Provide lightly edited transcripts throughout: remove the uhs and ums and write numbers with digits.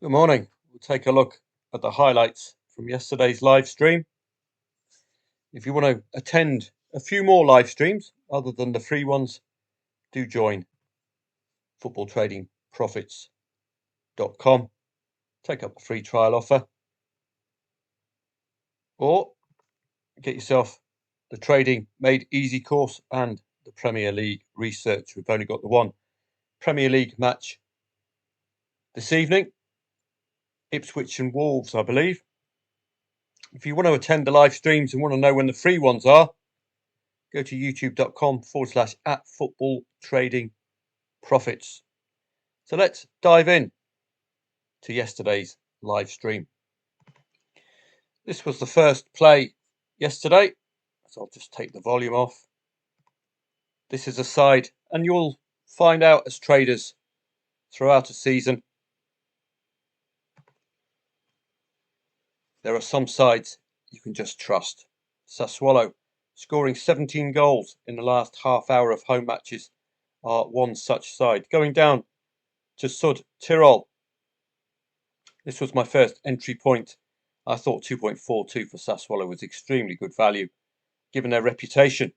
Good morning. We'll take a look at the highlights from yesterday's live stream. If you want to attend a few more live streams other than the free ones, do join footballtradingprofits.com. Take up the free trial offer or get yourself the Trading Made Easy course and the Premier League research. We've only got the one Premier League match this evening, Ipswich and Wolves, I believe. If you want to attend the live streams and want to know when the free ones are, go to youtube.com/@footballtradingprofits. So let's dive in to yesterday's live stream. This was the first play yesterday, so I'll just take the volume off. This is a side, and you'll find out as traders throughout a season, there are some sides you can just trust. Sassuolo, scoring 17 goals in the last half hour of home matches, are one such side. Going down to Sud Tirol. This was my first entry point. I thought 2.42 for Sassuolo was extremely good value, given their reputation.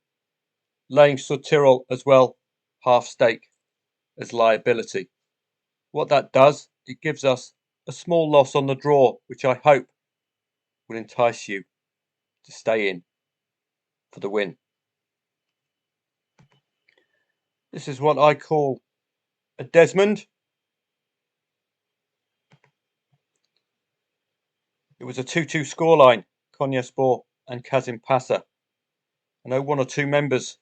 Laying Sud Tirol as well, half stake as liability. What that does, it gives us a small loss on the draw, which I hope will entice you to stay in for the win. This is what I call a Desmond. It was a 2-2 scoreline, Konyaspor and Kazim Pasa. I know one or two members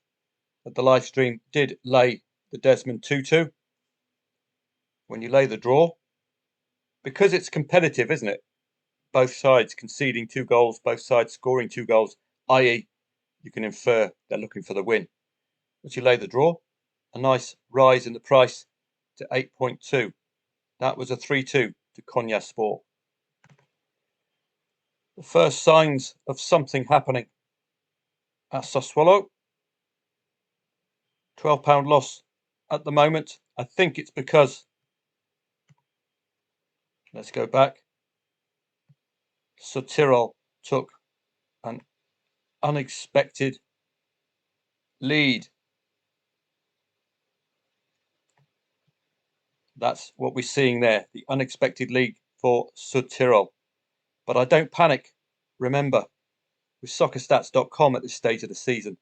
at the live stream did lay the Desmond 2-2. When you lay the draw, because it's competitive, isn't it? Both sides conceding 2 goals, both sides scoring 2 goals, i.e. you can infer they're looking for the win. Once you lay the draw, a nice rise in the price to 8.2. That was a 3-2 to Konyaspor. The first signs of something happening at Sassuolo. £12 loss at the moment. I think it's because, let's go back, Sud Tirol took an unexpected lead. That's what we're seeing there, the unexpected lead for Sud Tirol. But I don't panic. Remember, with soccerstats.com at this stage of the season,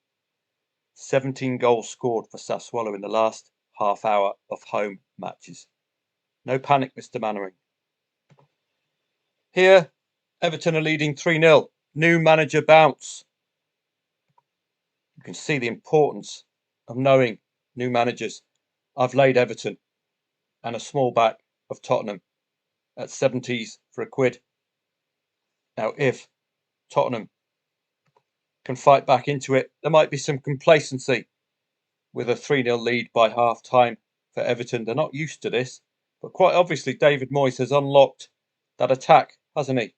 17 goals scored for Sassuolo in the last half hour of home matches. No panic, Mr. Mannering. Here, Everton are leading 3-0. New manager bounce. You can see the importance of knowing new managers. I've laid Everton and a small back of Tottenham at 70s for £1. Now, if Tottenham can fight back into it, there might be some complacency with a 3-0 lead by half time for Everton. They're not used to this, but quite obviously David Moyes has unlocked that attack, hasn't he?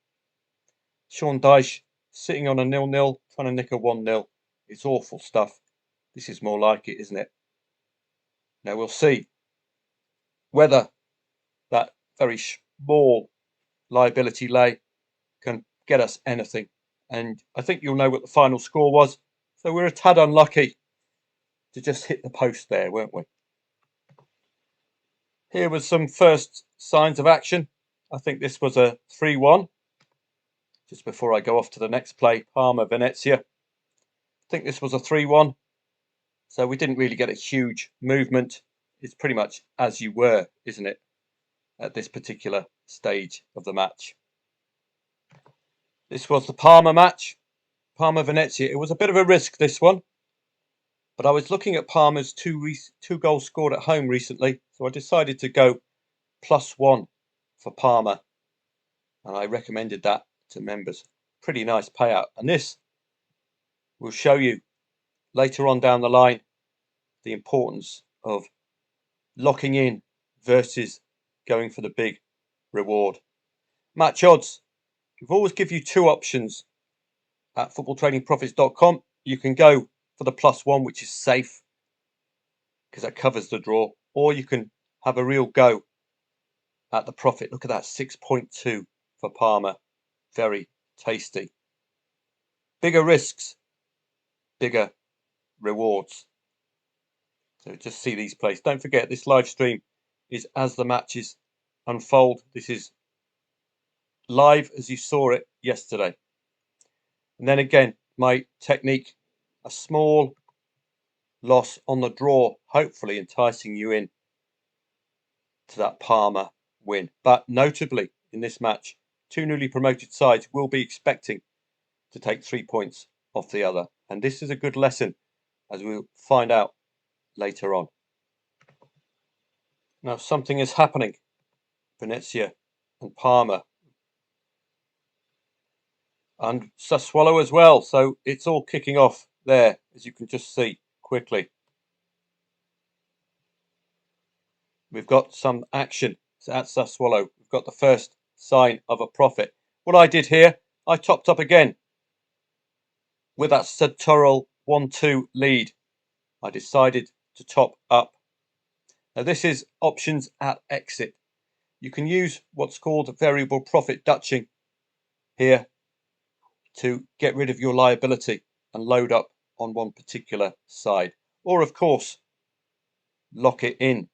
Sean Dyche sitting on a 0-0, trying to nick a 1-0. It's awful stuff. This is more like it, isn't it? Now we'll see whether that very small liability lay can get us anything. And I think you'll know what the final score was. So we're a tad unlucky to just hit the post there, weren't we? Here was some first signs of action. I think this was a 3-1. Just before I go off to the next play, Parma Venezia. I think this was a 3-1. So we didn't really get a huge movement. It's pretty much as you were, isn't it, at this particular stage of the match. This was the Parma match, Parma Venezia. It was a bit of a risk, this one. But I was looking at Parma's two goals scored at home recently. So I decided to go +1 for Parma. And I recommended that to members. Pretty nice payout. And this will show you later on down the line the importance of locking in versus going for the big reward. Match odds. We've always give you two options at footballtradingprofits.com. You can go for the +1, which is safe because that covers the draw, or you can have a real go at the profit. Look at that, 6.2 for Parma. Very tasty. Bigger risks, bigger rewards. So just see these plays. Don't forget, this live stream is as the matches unfold. This is live as you saw it yesterday. And then again, my technique, a small loss on the draw, hopefully enticing you in to that Parma win. But notably in this match, two newly promoted sides will be expecting to take 3 points off the other. And this is a good lesson, as we'll find out later on. Now something is happening. Venezia and Parma and Sassuolo as well. So it's all kicking off there, as you can just see quickly. We've got some action at Sassuolo. We've got the first sign of a profit. What I did here, I topped up again with that Sassuolo 1-2 lead. I decided to top up. Now this is options at exit. You can use what's called variable profit Dutching here to get rid of your liability and load up on one particular side. Or of course, lock it in.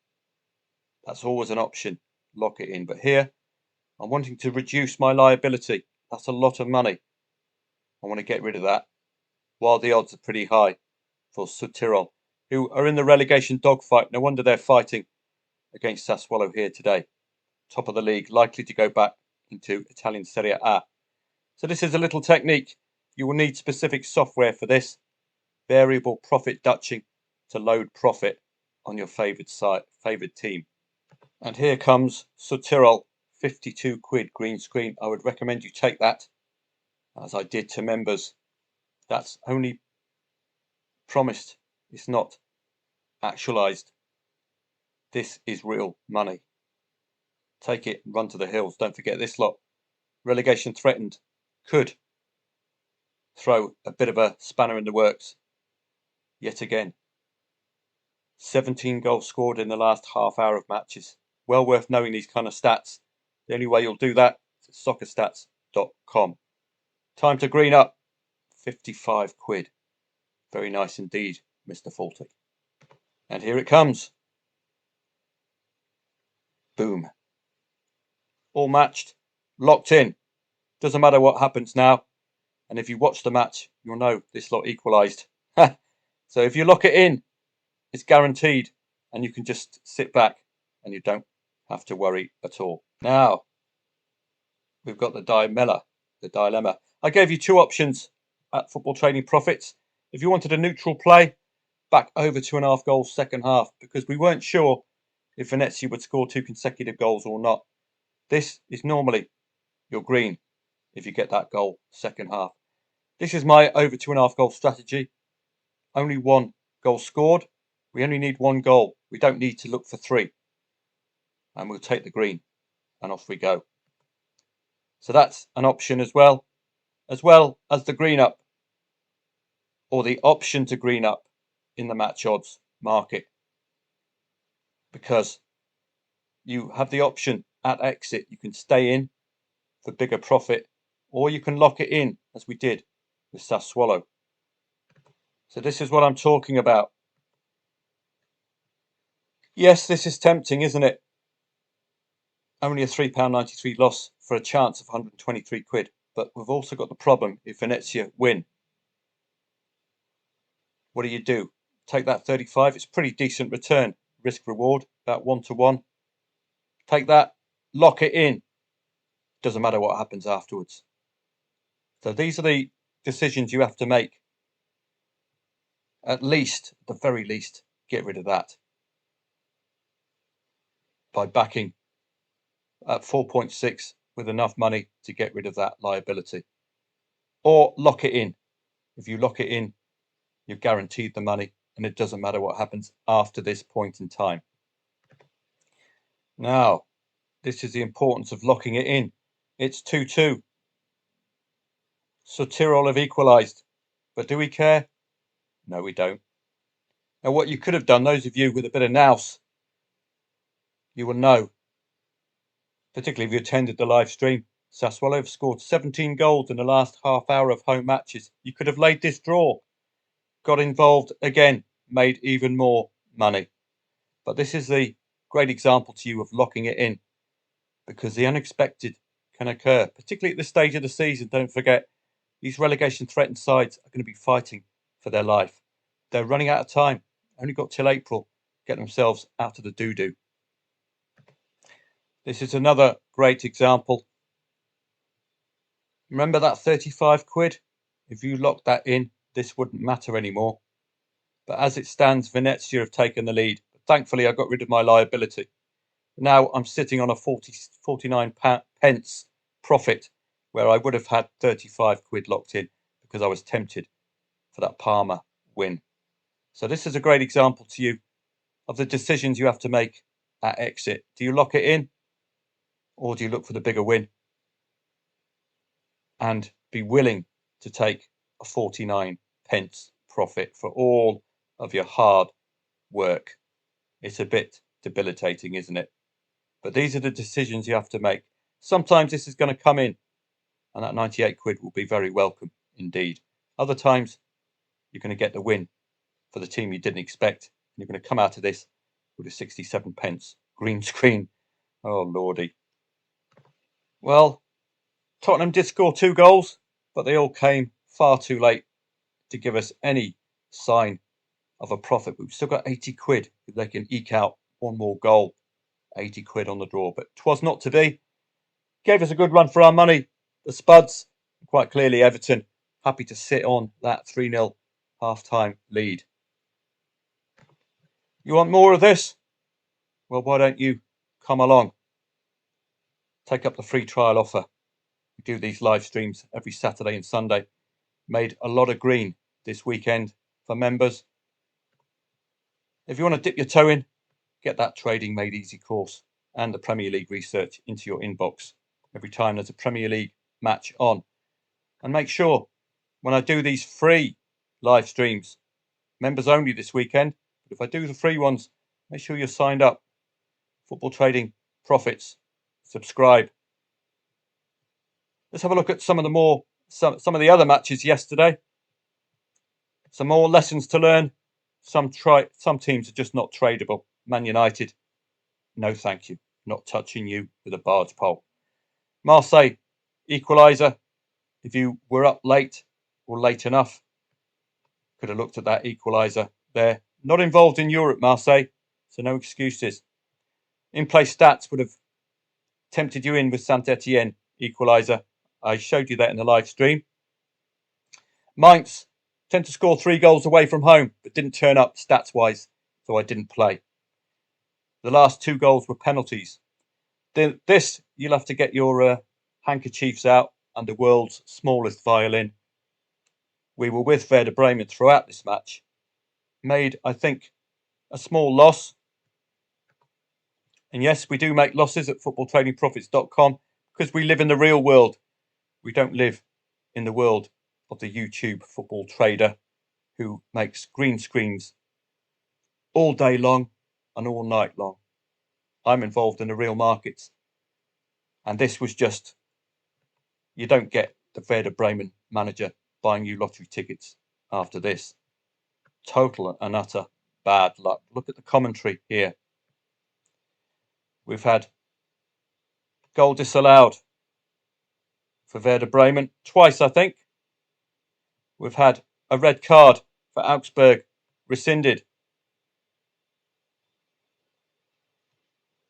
That's always an option, lock it in. But here, I'm wanting to reduce my liability. That's a lot of money. I want to get rid of that while the odds are pretty high for Sassuolo, who are in the relegation dogfight. No wonder they're fighting against Sassuolo here today. Top of the league, likely to go back into Italian Serie A. So this is a little technique. You will need specific software for this. Variable profit Dutching to load profit on your favoured side, favoured team. And here comes Sassuolo, 52 quid green screen. I would recommend you take that, as I did to members. That's only promised. It's not actualised. This is real money. Take it and run to the hills. Don't forget this lot. Relegation threatened. Could throw a bit of a spanner in the works yet again. 17 goals scored in the last half hour of matches. Well worth knowing these kind of stats. The only way you'll do that is at soccerstats.com. Time to green up. 55 quid. Very nice indeed, Mr. Faulty. And here it comes. Boom. All matched, locked in. Doesn't matter what happens now. And if you watch the match, you'll know this lot equalised. So if you lock it in, it's guaranteed. And you can just sit back and you don't have to worry at all. Now, we've got the dilemma. I gave you two options at Football Trading Profits. If you wanted a neutral play, back over 2.5 goals second half, because we weren't sure if Venezia would score 2 consecutive goals or not. This is normally your green if you get that goal second half. This is my over 2.5 goal strategy. Only 1 goal scored. We only need 1 goal. We don't need to look for 3. And we'll take the green and off we go. So that's an option as well as the green up, or the option to green up in the match odds market, because you have the option at exit. You can stay in for bigger profit, or you can lock it in, as we did with Sassuolo. So this is what I'm talking about. Yes, this is tempting, isn't it? Only a £3.93 loss for a chance of 123 quid. But we've also got the problem if Venezia win. What do? Take that 35. It's a pretty decent return. Risk reward, about 1-to-1. Take that, lock it in. Doesn't matter what happens afterwards. So these are the decisions you have to make. At the very least, get rid of that by backing at 4.6 with enough money to get rid of that liability. Or lock it in. If you lock it in, you're guaranteed the money, and it doesn't matter what happens after this point in time. Now, this is the importance of locking it in. It's 2-2. So Tyrol have equalised. But do we care? No, we don't. Now, what you could have done, those of you with a bit of nous, you will know particularly if you attended the live stream. Sassuolo have scored 17 goals in the last half hour of home matches. You could have laid this draw, got involved again, made even more money. But this is the great example to you of locking it in, because the unexpected can occur, particularly at this stage of the season. Don't forget, these relegation threatened sides are going to be fighting for their life. They're running out of time. Only got till April, get themselves out of the doo-doo. This is another great example. Remember that 35 quid? If you locked that in, this wouldn't matter anymore. But as it stands, Venezia have taken the lead. But thankfully, I got rid of my liability. Now I'm sitting on a 49 pence profit, where I would have had 35 quid locked in because I was tempted for that Parma win. So this is a great example to you of the decisions you have to make at exit. Do you lock it in, or do you look for the bigger win and be willing to take a 49 pence profit for all of your hard work? It's a bit debilitating, isn't it? But these are the decisions you have to make. Sometimes this is going to come in, and that 98 quid will be very welcome indeed. Other times, you're going to get the win for the team you didn't expect. And you're going to come out of this with a 67 pence green screen. Oh, lordy. Well, Tottenham did score 2 goals, but they all came far too late to give us any sign of a profit. We've still got 80 quid if they can eke out one more goal. 80 quid on the draw, but 'twas not to be. Gave us a good run for our money. The Spuds, quite clearly Everton, happy to sit on that 3-0 half-time lead. You want more of this? Well, why don't you come along? Take up the free trial offer. We do these live streams every Saturday and Sunday. Made a lot of green this weekend for members. If you want to dip your toe in, get that Trading Made Easy course and the Premier League research into your inbox every time there's a Premier League match on. And make sure, when I do these free live streams, members only this weekend, but if I do the free ones, make sure you're signed up. Football Trading Profits. Subscribe. Let's have a look at some of the other matches yesterday. Some more lessons to learn. Some teams are just not tradable. Man United, no thank you. Not touching you with a barge pole. Marseille, equaliser. If you were up late or late enough, could have looked at that equaliser there. Not involved in Europe, Marseille, so no excuses. In-play stats would have tempted you in with Saint-Etienne equaliser. I showed you that in the live stream. Mainz tend to score 3 goals away from home, but didn't turn up stats-wise, so I didn't play. The last 2 goals were penalties. This, you'll have to get your handkerchiefs out and the world's smallest violin. We were with Werder Bremen throughout this match. Made, I think, a small loss. And yes, we do make losses at footballtradingprofits.com because we live in the real world. We don't live in the world of the YouTube football trader who makes green screens all day long and all night long. I'm involved in the real markets. And this was just, you don't get the Werder Bremen manager buying you lottery tickets after this. Total and utter bad luck. Look at the commentary here. We've had goal disallowed for Werder Bremen twice, I think. We've had a red card for Augsburg rescinded.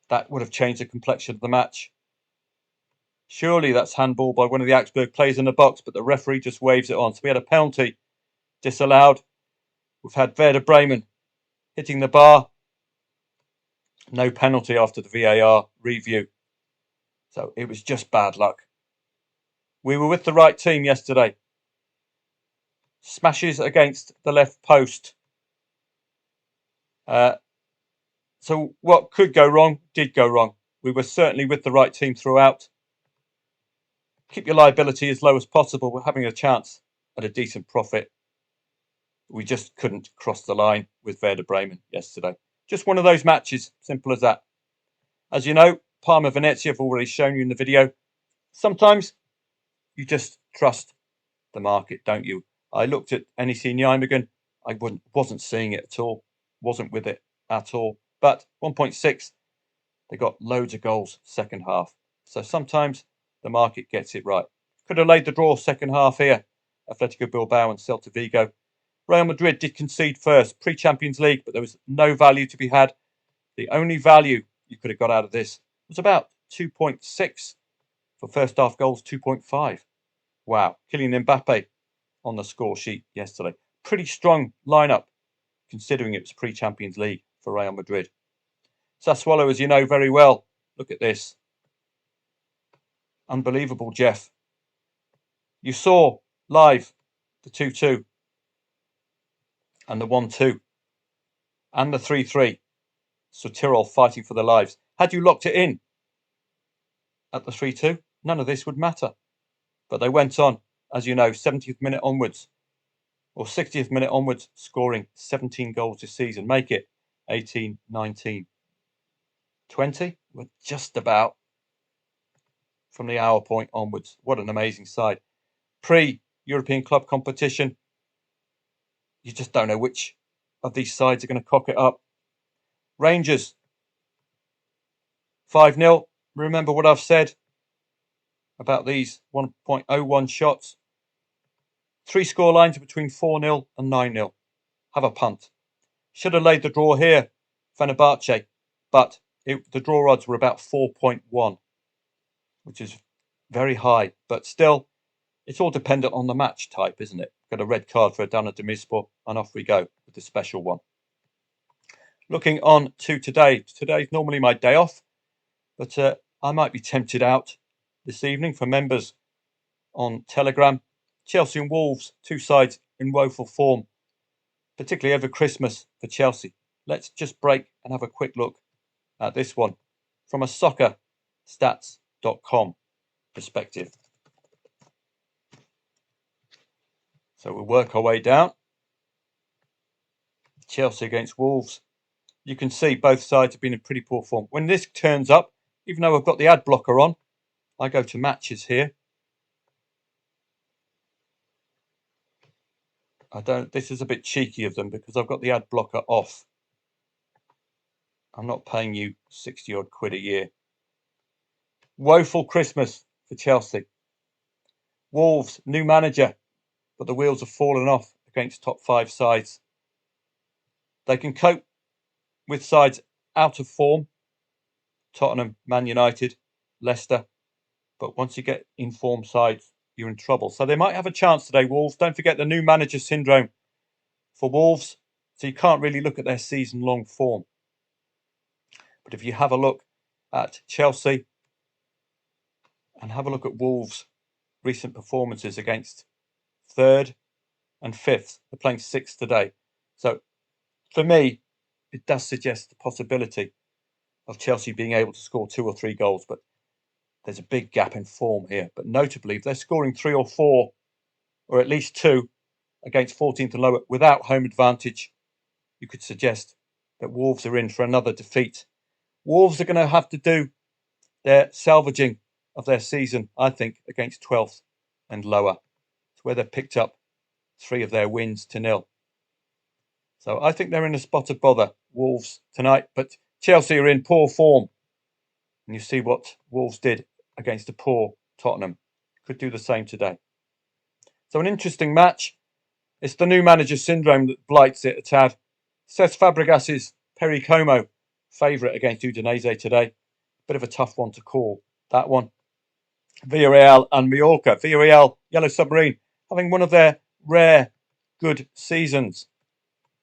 That would have changed the complexion of the match. Surely that's handball by one of the Augsburg players in the box, but the referee just waves it on. So we had a penalty disallowed. We've had Werder Bremen hitting the bar. No penalty after the VAR review. So it was just bad luck. We were with the right team yesterday. Smashes against the left post. So what could go wrong did go wrong. We were certainly with the right team throughout. Keep your liability as low as possible. We're having a chance at a decent profit. We just couldn't cross the line with Werder Bremen yesterday. Just one of those matches, simple as that. As you know, Parma Venezia, I've already shown you in the video. Sometimes you just trust the market, don't you? I looked at NEC Nijmegen. I wasn't seeing it at all. Wasn't with it at all. But 1.6, they got loads of goals second half. So sometimes the market gets it right. Could have laid the draw second half here. Atletico Bilbao and Celta Vigo. Real Madrid did concede first, pre-Champions League, but there was no value to be had. The only value you could have got out of this was about 2.6 for first half goals, 2.5. Wow. Kylian Mbappe on the score sheet yesterday. Pretty strong lineup, considering it was pre-Champions League for Real Madrid. Sassuolo, as you know very well. Look at this. Unbelievable, Jeff. You saw live the 2-2 and the 1-2 and the 3-3. So Tyrrell fighting for their lives. Had you locked it in at the 3-2, none of this would matter. But they went on, as you know, 70th minute onwards, or 60th minute onwards, scoring 17 goals this season. Make it 18, 19, 20. We're just about from the hour point onwards. What an amazing side. Pre-European club competition, you just don't know which of these sides are going to cock it up. Rangers, 5-0. Remember what I've said about these 1.01 shots. 3 score lines between 4-0 and 9-0. Have a punt. Should have laid the draw here, Fenerbahce, but the draw odds were about 4.1, which is very high. But still, it's all dependent on the match type, isn't it? Got a red card for Adana Demirspor, and off we go with the special one. Looking on to today. Today's normally my day off, but I might be tempted out this evening for members on Telegram. Chelsea and Wolves, 2 sides in woeful form, particularly over Christmas for Chelsea. Let's just break and have a quick look at this one from a soccerstats.com perspective. So we'll work our way down. Chelsea against Wolves. You can see both sides have been in pretty poor form. When this turns up, even though I've got the ad blocker on, I go to matches here. This is a bit cheeky of them because I've got the ad blocker off. I'm not paying you 60 odd quid a year. Woeful Christmas for Chelsea. Wolves, new manager, but the wheels have fallen off against top 5 sides. They can cope with sides out of form. Tottenham, Man Utd, Leicester. But once you get in form sides, you're in trouble. So they might have a chance today, Wolves. Don't forget the new manager syndrome for Wolves. So you can't really look at their season-long form. But if you have a look at Chelsea and have a look at Wolves' recent performances against 3rd and 5th, they're playing 6th today. So for me, it does suggest the possibility of Chelsea being able to score 2 or 3 goals. But there's a big gap in form here. But notably, if they're scoring 3 or 4, or at least 2 against 14th and lower without home advantage, you could suggest that Wolves are in for another defeat. Wolves are going to have to do their salvaging of their season, I think, against 12th and lower. It's where they've picked up 3 of their wins to 0. So I think they're in a spot of bother, Wolves, tonight. But Chelsea are in poor form. And you see what Wolves did against a poor Tottenham. Could do the same today. So an interesting match. It's the new manager syndrome that blights it a tad. Cesc Fabregas's Perry Como, favourite against Udinese today. Bit of a tough one to call, that one. Villarreal and Mallorca. Villarreal, Yellow Submarine, having one of their rare good seasons.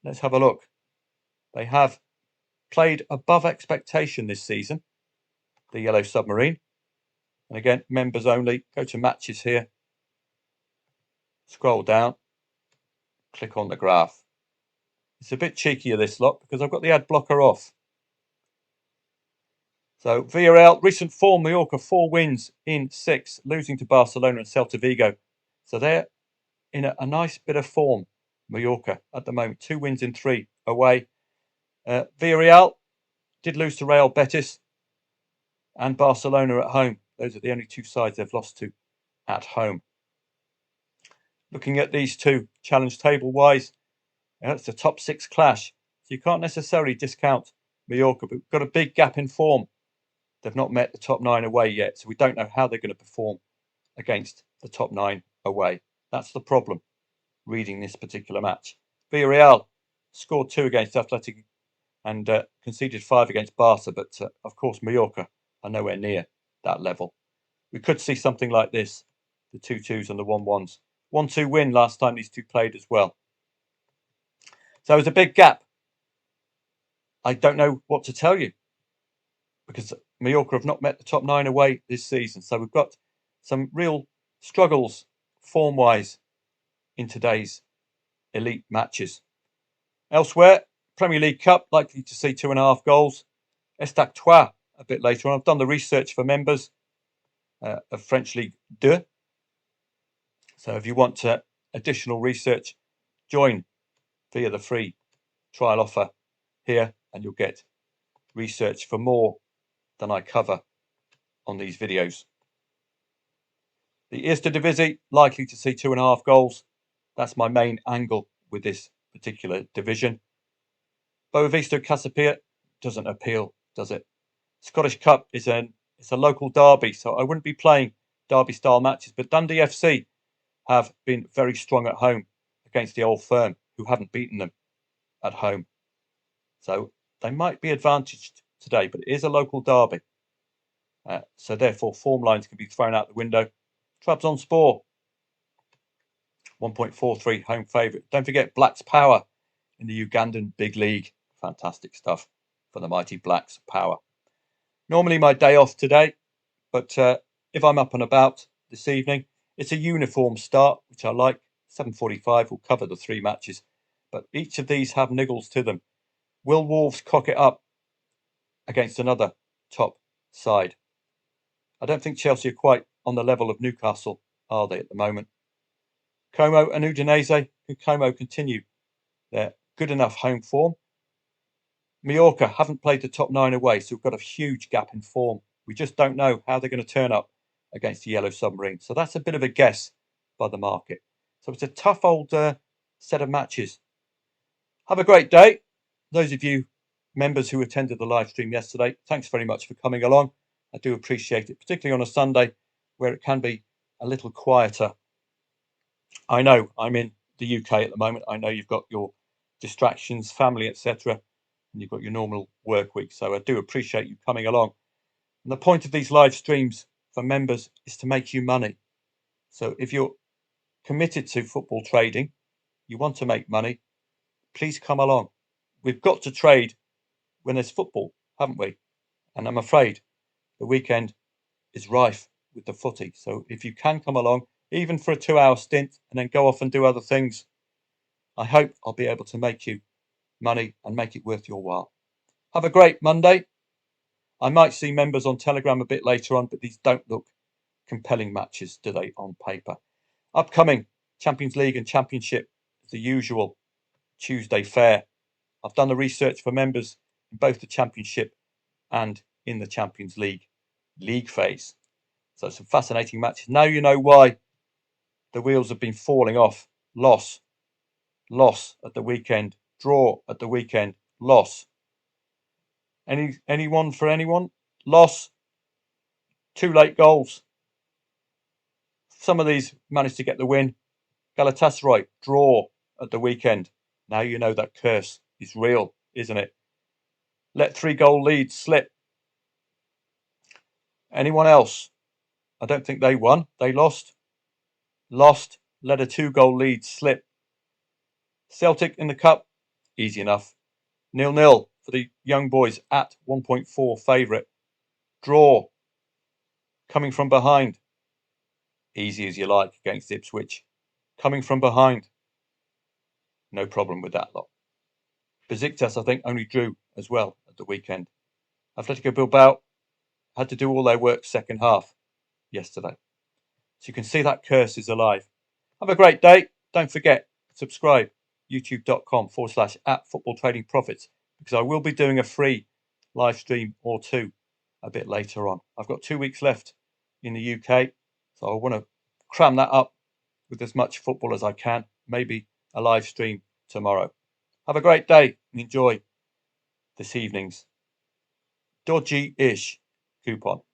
Let's have a look. They have played above expectation this season, the Yellow Submarine. And again, members only. Go to matches here. Scroll down. Click on the graph. It's a bit cheeky of this lot because I've got the ad blocker off. So Villarreal, recent form, Mallorca, 4 wins in 6, losing to Barcelona and Celta Vigo. So they're in a nice bit of form, Mallorca, at the moment. 2 wins in 3 away. Villarreal did lose to Real Betis. and Barcelona at home. Those are the only two sides they've lost to at home. Looking at these two, challenge table-wise, it's a top six clash. So you can't necessarily discount Mallorca, but we've got a big gap in form. They've not met the top nine away yet, so we don't know how they're going to perform against the top nine away. That's the problem reading this particular match. Villarreal scored 2 against Athletic and conceded 5 against Barca, but of course Mallorca are nowhere near that level. We could see something like this, the 2-2s and the 1-1s. 1-2 win last time these two played as well. So it's a big gap. I don't know what to tell you because Mallorca have not met the top nine away this season. So we've got some real struggles form-wise in today's elite matches. Elsewhere, Premier League Cup, likely to see 2.5 goals. Estac Trois a bit later on. I've done the research for members of French League 2. So if you want additional research, join via the free trial offer here and you'll get research for more than I cover on these videos. The Eerste Divisie, likely to see 2.5 goals. That's my main angle with this particular division. Boavista Casapia doesn't appeal, does it? Scottish Cup it's a local derby, so I wouldn't be playing derby-style matches. But Dundee FC have been very strong at home against the Old Firm, who haven't beaten them at home. So they might be advantaged today, but it is a local derby. So therefore, form lines can be thrown out the window. Trabzonspor, 1.43 home favourite. Don't forget Blacks Power in the Ugandan Big League. Fantastic stuff for the mighty Blacks Power. Normally my day off today, but if I'm up and about this evening, it's a uniform start, which I like. 7:45 will cover the 3 matches, but each of these have niggles to them. Will Wolves cock it up against another top side? I don't think Chelsea are quite on the level of Newcastle, are they, at the moment? Como and Udinese, can Como continue their good enough home form? Mallorca haven't played the top 9 away, so we've got a huge gap in form. We just don't know how they're going to turn up against the Yellow Submarine. So that's a bit of a guess by the market. So it's a tough old set of matches. Have a great day. Those of you members who attended the live stream yesterday, thanks very much for coming along. I do appreciate it, particularly on a Sunday where it can be a little quieter. I know I'm in the UK at the moment. I know you've got your distractions, family, etc., and you've got your normal work week. So I do appreciate you coming along. And the point of these live streams for members is to make you money. So if you're committed to football trading, you want to make money, please come along. We've got to trade when there's football, haven't we? And I'm afraid the weekend is rife with the footy. So if you can come along, even for a 2-hour stint, and then go off and do other things, I hope I'll be able to make you money and make it worth your while. Have a great Monday. I might see members on Telegram a bit later on, but these don't look compelling matches, do they, on paper? Upcoming Champions League and Championship, the usual Tuesday fare. I've done the research for members in both the Championship and in the Champions League phase. So some fascinating matches. Now you know why the wheels have been falling off. Loss at the weekend, draw at the weekend, loss. Anyone for anyone? Loss. 2 late goals. Some of these managed to get the win. Galatasaray, draw at the weekend. Now you know that curse is real, isn't it? Let 3-goal leads slip. Anyone else? I don't think they won. They lost. Let a 2-goal lead slip. Celtic in the cup, easy enough. 0-0 for the young boys at 1.4 favourite. Draw. Coming from behind. Easy as you like against Ipswich. Coming from behind. No problem with that lot. Besiktas, I think, only drew as well at the weekend. Atletico Bilbao had to do all their work second half yesterday. So you can see that curse is alive. Have a great day. Don't forget, subscribe, youtube.com/@footballtradingprofits, because I will be doing a free live stream or 2 a bit later on. I've got 2 weeks left in the UK, so I want to cram that up with as much football as I can, maybe a live stream tomorrow. Have a great day and enjoy this evening's dodgy-ish coupon.